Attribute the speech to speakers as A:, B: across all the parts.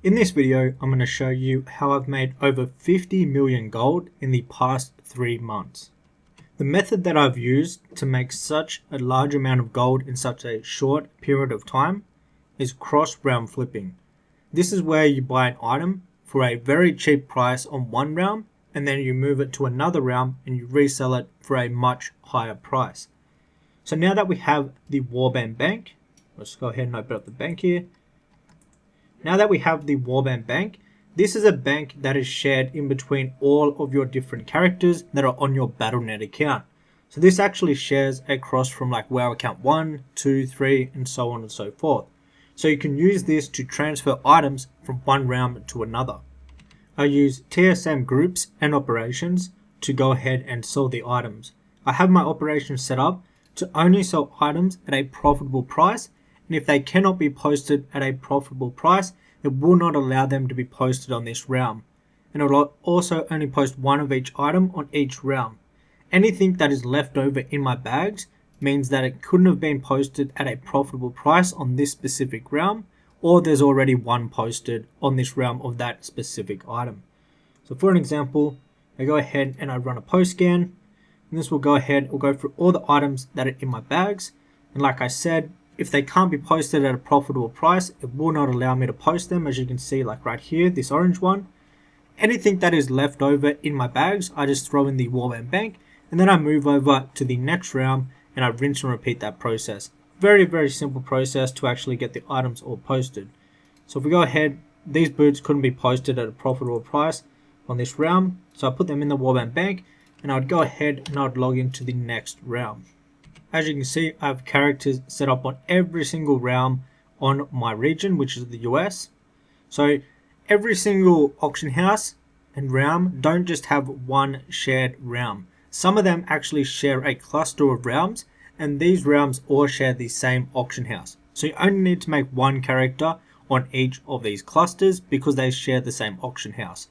A: In this video, I'm going to show you how I've made over 50 million gold in the past 3 months. The method that I've used to make such a large amount of gold in such a short period of time is cross realm flipping. This is where you buy an item for a very cheap price on one realm and then you move it to another realm and you resell it for a much higher price. So now that we have the Warband bank, let's go ahead and open up the bank here. Now that we have the Warband bank, this is a bank that is shared in between all of your different characters that are on your Battle.net account. So this actually shares across from like WoW account 1, 2, 3 and so on and so forth. So you can use this to transfer items from one realm to another. I use TSM groups and operations to go ahead and sell the items. I have my operations set up to only sell items at a profitable price, and if they cannot be posted at a profitable price, it will not allow them to be posted on this realm. And it will also only post one of each item on each realm. Anything that is left over in my bags means that it couldn't have been posted at a profitable price on this specific realm, or there's already one posted on this realm of that specific item. So for an example, I go ahead and I run a post scan, and this will go ahead and go through all the items that are in my bags. And like I said, if they can't be posted at a profitable price, it will not allow me to post them. As you can see, like right here, this orange one. Anything that is left over in my bags, I just throw in the Warband bank, and then I move over to the next realm and I rinse and repeat that process. Very, very simple process to actually get the items all posted. So if we go ahead, these boots couldn't be posted at a profitable price on this realm. So I put them in the Warband bank and I would go ahead and I would log into the next realm. As you can see, I have characters set up on every single realm on my region, which is the US. So every single auction house and realm don't just have one shared realm. Some of them actually share a cluster of realms, and these realms all share the same auction house. So you only need to make one character on each of these clusters because they share the same auction house.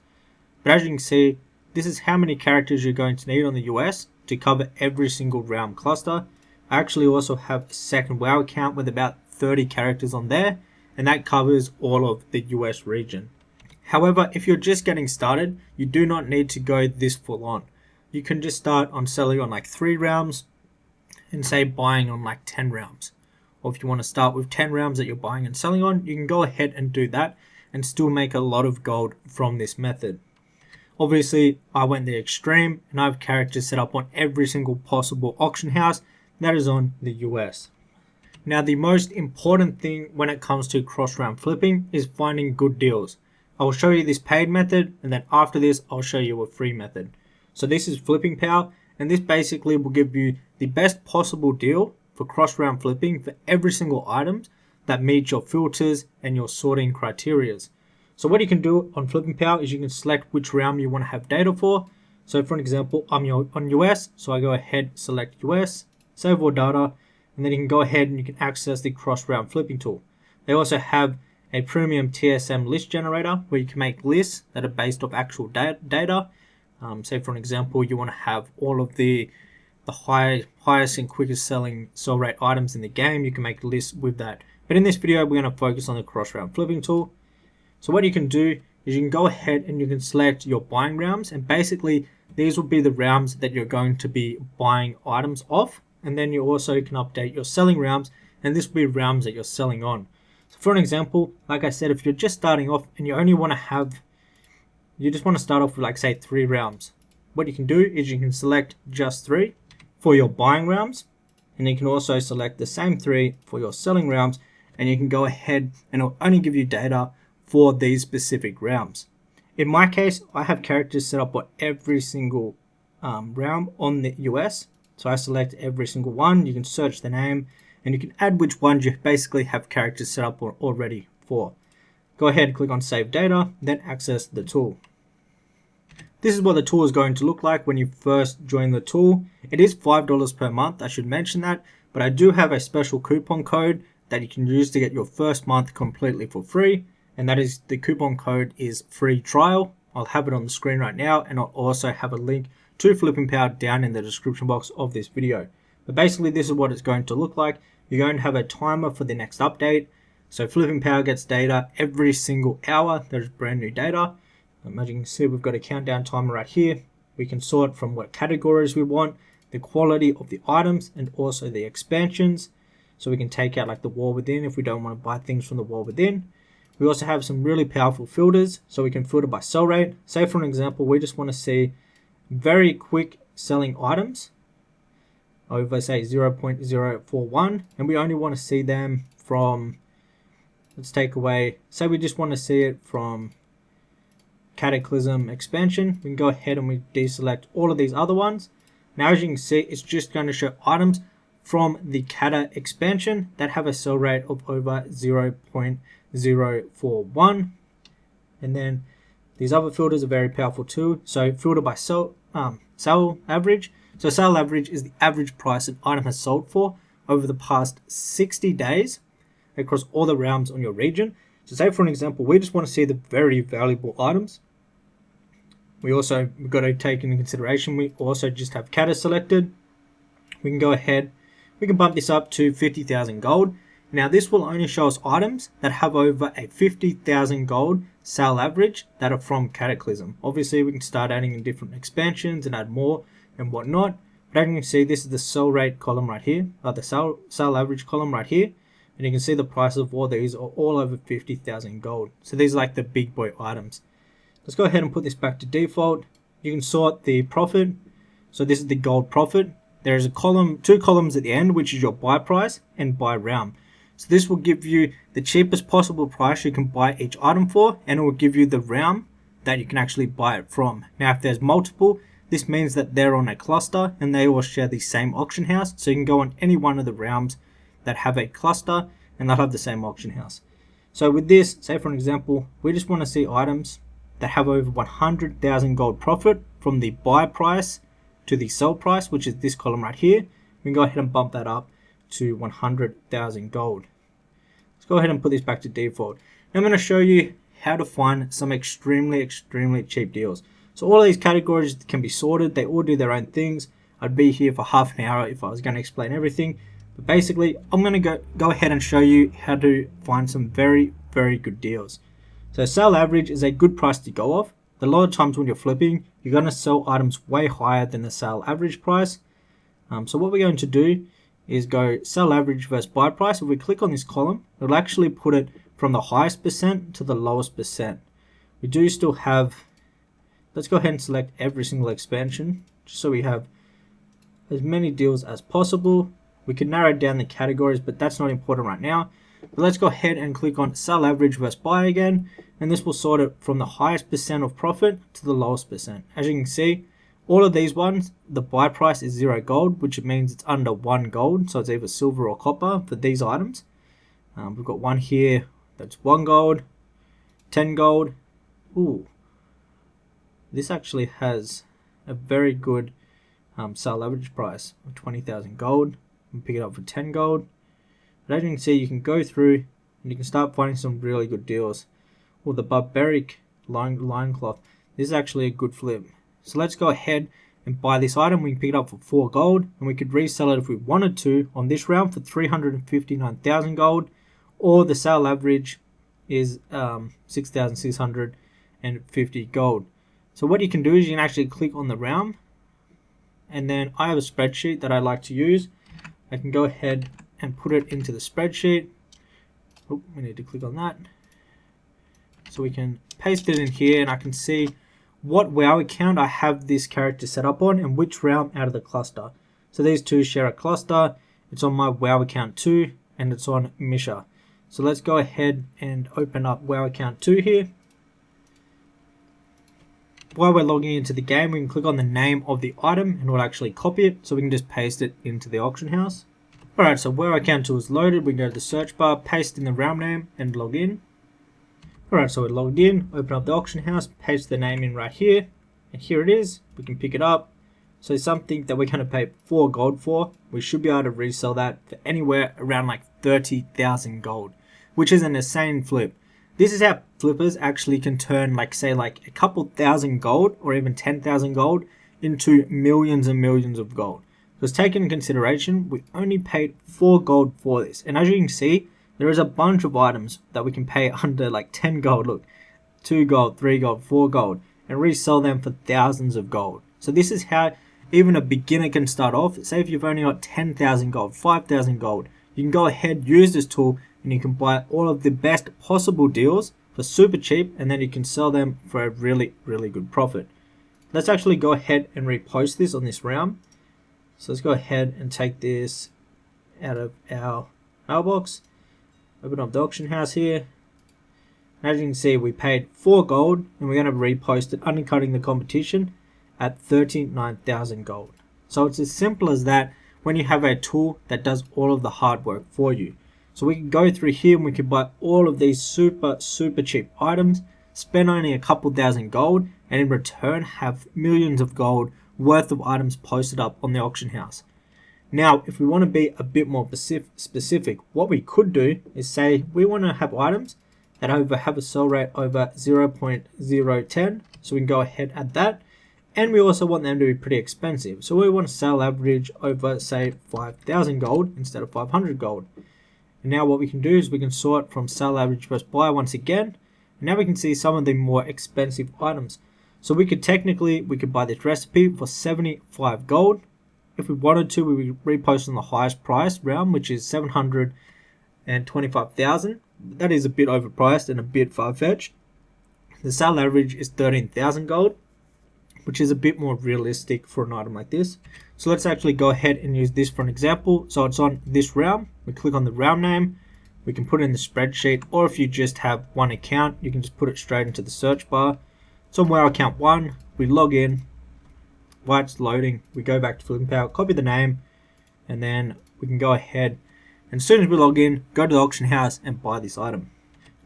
A: But as you can see, this is how many characters you're going to need on the US to cover every single realm cluster. I actually also have a second WoW account with about 30 characters on there, and that covers all of the US region. However, if you're just getting started, you do not need to go this full on. You can just start on selling on like 3 realms and say buying on like 10 realms. Or if you want to start with 10 realms that you're buying and selling on, you can go ahead and do that and still make a lot of gold from this method. Obviously, I went the extreme and I have characters set up on every single possible auction house that is on the US. Now, the most important thing when it comes to cross-realm flipping is finding good deals. I will show you this paid method, and then after this, I'll show you a free method. So this is Flipping Power, and this basically will give you the best possible deal for cross-realm flipping for every single item that meets your filters and your sorting criteria. So what you can do on Flipping Power is you can select which realm you want to have data for. So for an example, I'm on US, so I go ahead, select US, save all data, and then you can go ahead and you can access the cross-realm flipping tool. They also have a premium TSM list generator where you can make lists that are based off actual data. Say for an example, you want to have all of the highest and quickest selling sell rate items in the game. You can make lists with that. But in this video, we're going to focus on the cross-realm flipping tool. So what you can do is you can go ahead and you can select your buying realms, and basically these will be the realms that you're going to be buying items off. And then you also can update your selling realms, and this will be realms that you're selling on. So for an example, like I said, if you're just starting off and you only want to have, you just want to start off with like say 3 realms, what you can do is you can select just 3 for your buying realms, and you can also select the same 3 for your selling realms, and you can go ahead and it'll only give you data for these specific realms. In my case, I have characters set up on every single realm on the US. So I select every single one, you can search the name, and you can add which ones you basically have characters set up already for. Go ahead and click on Save Data, then access the tool. This is what the tool is going to look like when you first join the tool. It is $5 per month, I should mention that, but I do have a special coupon code that you can use to get your first month completely for free, and that is, the coupon code is free trial. I'll have it on the screen right now, and I'll also have a link to Flipping Power down in the description box of this video. But basically this is what it's going to look like. You're going to have a timer for the next update. So flipping power gets data every single hour. There's brand new data. As you can see, we've got a countdown timer right here. We can sort from what categories we want, the quality of the items, and also the expansions. So we can take out like the War Within if we don't want to buy things from the War Within. We also have some really powerful filters, so we can filter by sell rate. Say for an example, we just want to see very quick selling items over say 0.041, and we only want to see them from, let's take away, say we just want to see it from Cataclysm expansion. We can go ahead and we deselect all of these other ones. Now as you can see, it's just going to show items from the Cata expansion that have a sell rate of over 0.041. And then these other filters are very powerful too. So filter by sell average. So sale average is the average price an item has sold for over the past 60 days across all the realms on your region. So say for an example, we just want to see the very valuable items. We've got to take into consideration, we also just have Cata selected. We can go ahead, we can bump this up to 50,000 gold. Now this will only show us items that have over a 50,000 gold sale average that are from Cataclysm. Obviously we can start adding in different expansions and add more and whatnot. But as you can see, this is the sell rate column right here, the sale average column right here. And you can see the prices of all these are all over 50,000 gold. So these are like the big boy items. Let's go ahead and put this back to default. You can sort the profit. So this is the gold profit. There is a column, two columns at the end, which is your buy price and buy realm. So this will give you the cheapest possible price you can buy each item for, and it will give you the realm that you can actually buy it from. Now if there's multiple, this means that they're on a cluster and they all share the same auction house. So you can go on any one of the realms that have a cluster and they'll have the same auction house. So with this, say for an example, we just want to see items that have over 100,000 gold profit from the buy price to the sell price, which is this column right here. We can go ahead and bump that up to 100,000 gold. Let's go ahead and put this back to default. Now I'm going to show you how to find some extremely cheap deals. So all of these categories can be sorted. They all do their own things. I'd be here for half an hour if I was going to explain everything. But basically, I'm going to go ahead and show you how to find some very good deals. So sale average is a good price to go off. A lot of times when you're flipping, you're going to sell items way higher than the sale average price. So what we're going to do is go sell average versus buy price. If we click on this column, it'll actually put it from the highest percent to the lowest percent. We do still have, let's go ahead and select every single expansion, just so we have as many deals as possible. We can narrow down the categories, but that's not important right now. But let's go ahead and click on sell average versus buy again, and this will sort it from the highest percent of profit to the lowest percent. As you can see, all of these ones, the buy price is 0 gold, which means it's under 1 gold, so it's either silver or copper for these items. We've got one here that's 1 gold, 10 gold. Ooh, this actually has a very good sale average price of 20,000 gold. And pick it up for 10 gold. But as you can see, you can go through and you can start finding some really good deals. Or the barbaric lion cloth. This is actually a good flip. So let's go ahead and buy this item. We can pick it up for 4 gold, and we could resell it if we wanted to on this round for 359,000 gold. Or the sale average is 6,650 gold. So what you can do is you can actually click on the realm, and then I have a spreadsheet that I like to use. I can go ahead and put it into the spreadsheet. Oh, we need to click on that. So we can paste it in here, and I can see what WoW account I have this character set up on and which realm out of the cluster. So these two share a cluster. It's on my WoW account 2 and it's on Misha. So let's go ahead and open up WoW account 2 here. While we're logging into the game, we can click on the name of the item and we'll actually copy it, so we can just paste it into the auction house. Alright, so WoW account 2 is loaded. We can go to the search bar, paste in the realm name and log in. Alright, so we're logged in, open up the auction house, paste the name in right here, and here it is. We can pick it up. So something that we're going to pay 4 gold for, we should be able to resell that for anywhere around like 30,000 gold, which is an insane flip. This is how flippers actually can turn like say like a couple thousand gold or even 10,000 gold into millions and millions of gold. Because taken in consideration, we only paid 4 gold for this. And as you can see, there is a bunch of items that we can pay under like 10 gold, look, 2 gold, 3 gold, 4 gold, and resell them for thousands of gold. So this is how even a beginner can start off. Say if you've only got 10,000 gold, 5,000 gold, you can go ahead, use this tool, and you can buy all of the best possible deals for super cheap, and then you can sell them for a really, really good profit. Let's actually go ahead and repost this on this realm. So let's go ahead and take this out of our mailbox. Open up the auction house here. As you can see, we paid 4 gold, and we're going to repost it, undercutting the competition at 39,000 gold. So it's as simple as that when you have a tool that does all of the hard work for you. So we can go through here and we can buy all of these super cheap items, spend only a couple thousand gold, and in return have millions of gold worth of items posted up on the auction house. Now, if we want to be a bit more specific, what we could do is say we want to have items that have a sell rate over 0.010, so we can go ahead and add that. And we also want them to be pretty expensive, so we want to sell average over, say, 5,000 gold instead of 500 gold. And now what we can do is we can sort from sell average versus buy once again. And now we can see some of the more expensive items. So we could buy this recipe for 75 gold. If we wanted to, we would repost on the highest price realm, which is 725,000. That is a bit overpriced and a bit far-fetched. The sell average is 13,000 gold, which is a bit more realistic for an item like this. So let's actually go ahead and use this for an example. So it's on this realm. We click on the realm name. We can put it in the spreadsheet, or if you just have one account, you can just put it straight into the search bar. It's on WoW account 1. We log in. While it's loading, we go back to Flipping Power, copy the name, and then we can go ahead, and as soon as we log in, go to the auction house and buy this item.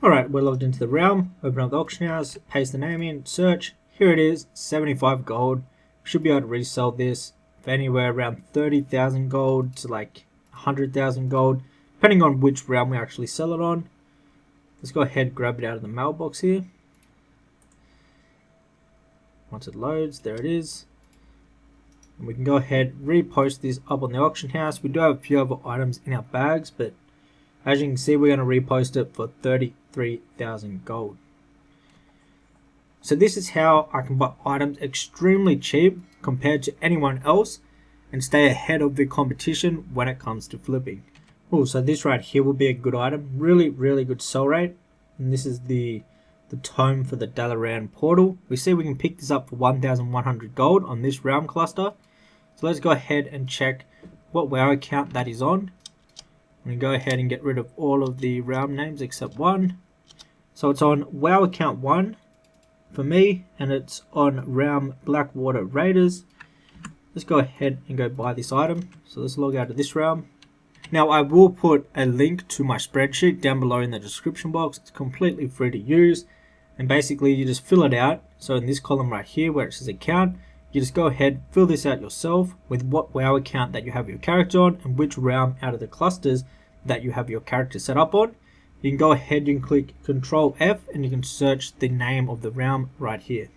A: Alright, we're logged into the realm. Open up the auction house, paste the name in, search. Here it is, 75 gold. We should be able to resell this for anywhere around 30,000 gold to like 100,000 gold, depending on which realm we actually sell it on. Let's go ahead and grab it out of the mailbox here. Once it loads, there it is. And we can go ahead and repost this up on the auction house. We do have a few other items in our bags, but as you can see, we're going to repost it for 33,000 gold. So this is how I can buy items extremely cheap compared to anyone else and stay ahead of the competition when it comes to flipping. Oh, so this right here will be a good item. Really good sell rate. And this is the tome for the Dalaran portal. We see we can pick this up for 1,100 gold on this realm cluster. So let's go ahead and check what WoW account that is on. I'm going to go ahead and get rid of all of the realm names except one. So it's on WoW account 1 for me, and it's on realm Blackwater Raiders. Let's go ahead and go buy this item. So let's log out of this realm. Now I will put a link to my spreadsheet down below in the description box. It's completely free to use, and basically you just fill it out. So in this column right here where it says account, you just go ahead, fill this out yourself with what WoW account that you have your character on and which realm out of the clusters that you have your character set up on. You can go ahead, you can click Control F, and you can search the name of the realm right here.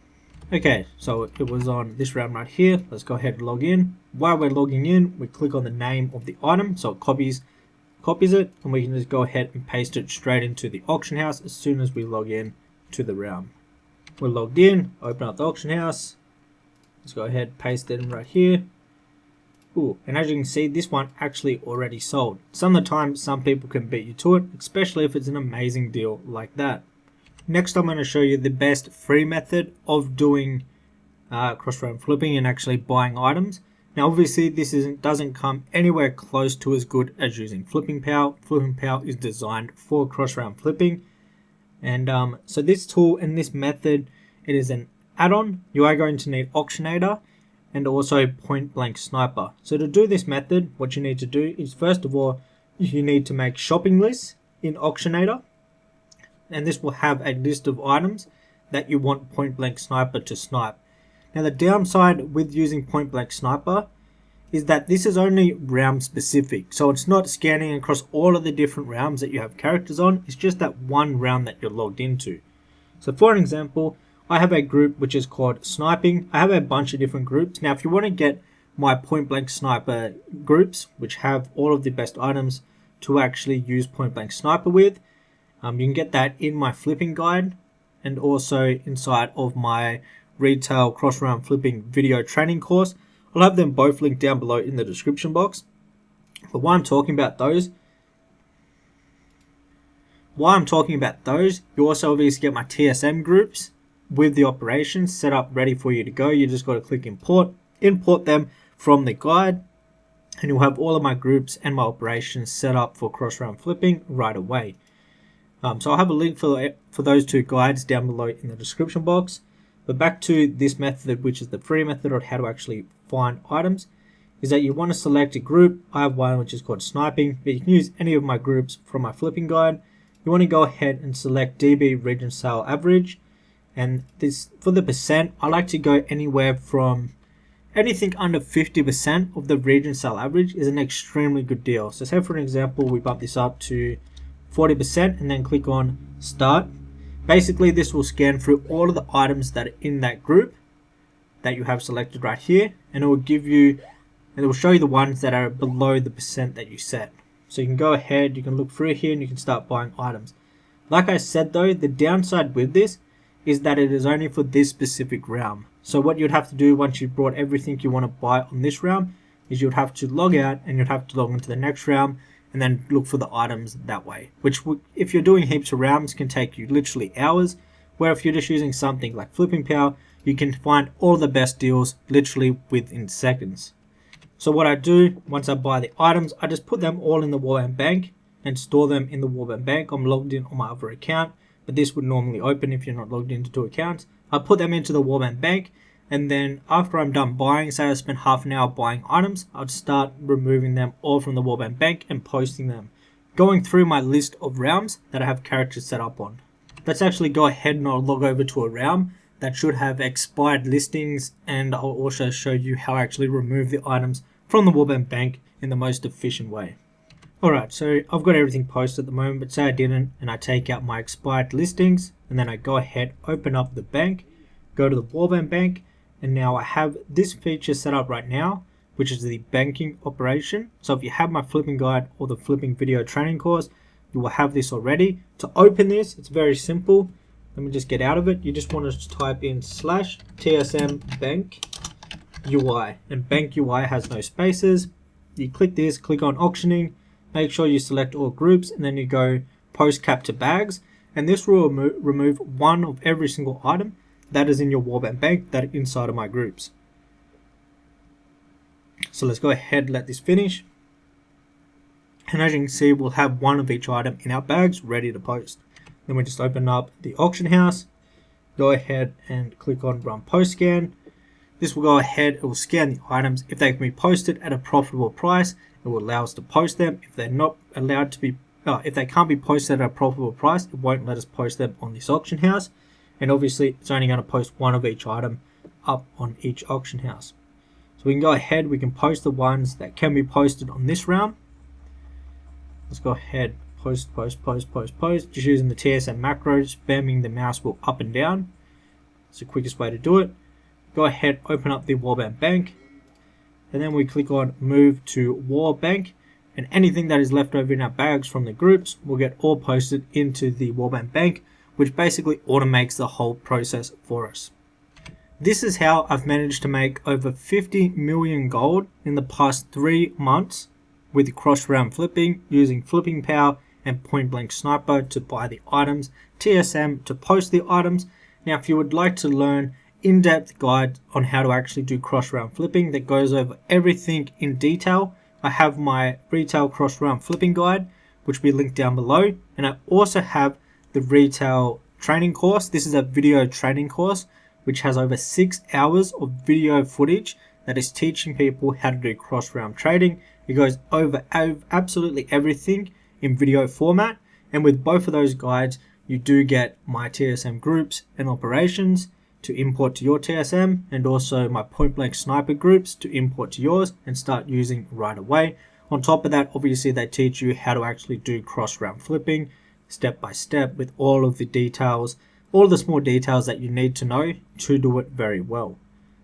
A: Okay, so it was on this realm right here. Let's go ahead and log in. While we're logging in, we click on the name of the item, so it copies it, and we can just go ahead and paste it straight into the auction house as soon as we log in to the realm. We're logged in, open up the auction house. Let's go ahead, paste it in right here. Ooh, and as you can see, this one actually already sold. Some of the time, some people can beat you to it, especially if it's an amazing deal like that. Next, I'm going to show you the best free method of doing cross-realm flipping and actually buying items. Now, obviously, this doesn't come anywhere close to as good as using Flipping Power. Flipping Power is designed for cross-realm flipping. And so this tool and this method, it is an add-on. You are going to need Auctionator and also Point Blank Sniper. So to do this method, what you need to do is, first of all, you need to make shopping lists in Auctionator. And this will have a list of items that you want Point Blank Sniper to snipe. Now the downside with using Point Blank Sniper is that this is only realm specific. So it's not scanning across all of the different realms that you have characters on. It's just that one realm that you're logged into. So for an example, I have a group which is called sniping. I have a bunch of different groups. Now if you want to get my Point Blank Sniper groups, which have all of the best items to actually use point blank sniper with. You can get that in my flipping guide and also inside of my retail cross round flipping video training course. I'll have them both linked down below in the description box. But why I'm talking about those, you also obviously get my TSM groups with the operations set up ready for you to go. You just got to click import them from the guide, and you'll have all of my groups and my operations set up for cross round flipping right away. So I'll have a link for those two guides down below in the description box. But back to this method, which is the free method on how to actually find items, is that you want to select a group. I have one which is called sniping, but you can use any of my groups from my flipping guide. You want to go ahead and select DB region sale average, and this for the percent, I like to go anywhere from anything under 50% of the region sale average is an extremely good deal. So say for an example, we bump this up to 40% and then click on start. Basically, this will scan through all of the items that are in that group that you have selected right here, and it will give you, and it will show you the ones that are below the percent that you set. So you can go ahead, you can look through here and you can start buying items. Like I said though, the downside with this is that it is only for this specific realm. So what you'd have to do once you've brought everything you want to buy on this realm is you'd have to log out and you'd have to log into the next realm and then look for the items that way, which if you're doing heaps of realms can take you literally hours, where if you're just using something like flipping power, you can find all the best deals literally within seconds. So what I do once I buy the items, I just put them all in the Warband bank and store them in the Warband bank. I'm logged in on my other account, but this would normally open if you're not logged into two accounts. I put them into the Warband bank, and then after I'm done buying, say I spent half an hour buying items, I'd start removing them all from the Warband bank and posting them, going through my list of realms that I have characters set up on. Let's actually go ahead and I'll log over to a realm that should have expired listings, and I'll also show you how I actually remove the items from the Warband bank in the most efficient way. Alright, so I've got everything posted at the moment, but say I didn't, and I take out my expired listings, and then I go ahead, open up the bank, go to the Warband bank, and now I have this feature set up right now, which is the banking operation. So if you have my flipping guide or the flipping video training course, you will have this already. To open this, it's very simple. Let me just get out of it. You just want to type in /TSM bank UI, and bank UI has no spaces. You click this, click on auctioning, make sure you select all groups, and then you go post cap to bags, and this will remove one of every single item that is in your Warband bank that are inside of my groups. So let's go ahead and let this finish. And as you can see, we'll have one of each item in our bags ready to post. Then we just open up the auction house, go ahead and click on run post scan. This will go ahead, it will scan the items. If they can be posted at a profitable price, it will allow us to post them. If they're not allowed to be, if they can't be posted at a profitable price, it won't let us post them on this auction house. And obviously, it's only going to post one of each item up on each auction house. So we can go ahead, we can post the ones that can be posted on this round. Let's go ahead, post, just using the TSM macro, spamming the mouse wheel up and down. It's the quickest way to do it. Go ahead, open up the Warband bank, and then we click on move to War bank, and anything that is left over in our bags from the groups will get all posted into the Warband bank, which basically automates the whole process for us. This is how I've managed to make over 50 million gold in the past 3 months with cross round flipping, using flipping power and point blank sniper to buy the items, TSM to post the items. Now if you would like to learn in-depth guide on how to actually do cross round flipping that goes over everything in detail, I have my retail cross round flipping guide, which will be linked down below, and I also have the retail training course. This is a video training course which has over 6 hours of video footage that is teaching people how to do cross round trading. It goes over absolutely everything in video format, and with both of those guides you do get my TSM groups and operations to import to your TSM, and also my point blank sniper groups to import to yours and start using right away. On top of that, obviously they teach you how to actually do cross round flipping step by step with all of the details, all the small details that you need to know to do it very well.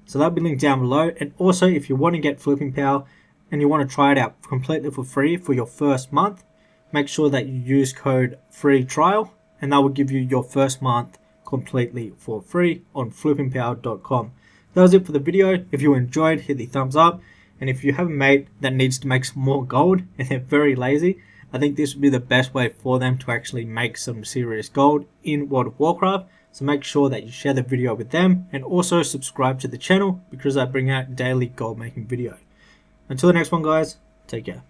A: So that'll be linked down below. And also if you want to get flipping power and you want to try it out completely for free for your first month, make sure that you use code FREETRIAL, and that will give you your first month completely for free on flippingpower.com. That was it for the video. If you enjoyed, hit the thumbs up. And if you have a mate that needs to make some more gold and they're very lazy, I think this would be the best way for them to actually make some serious gold in World of Warcraft. So make sure that you share the video with them and also subscribe to the channel because I bring out daily gold making video. Until the next one, guys, take care.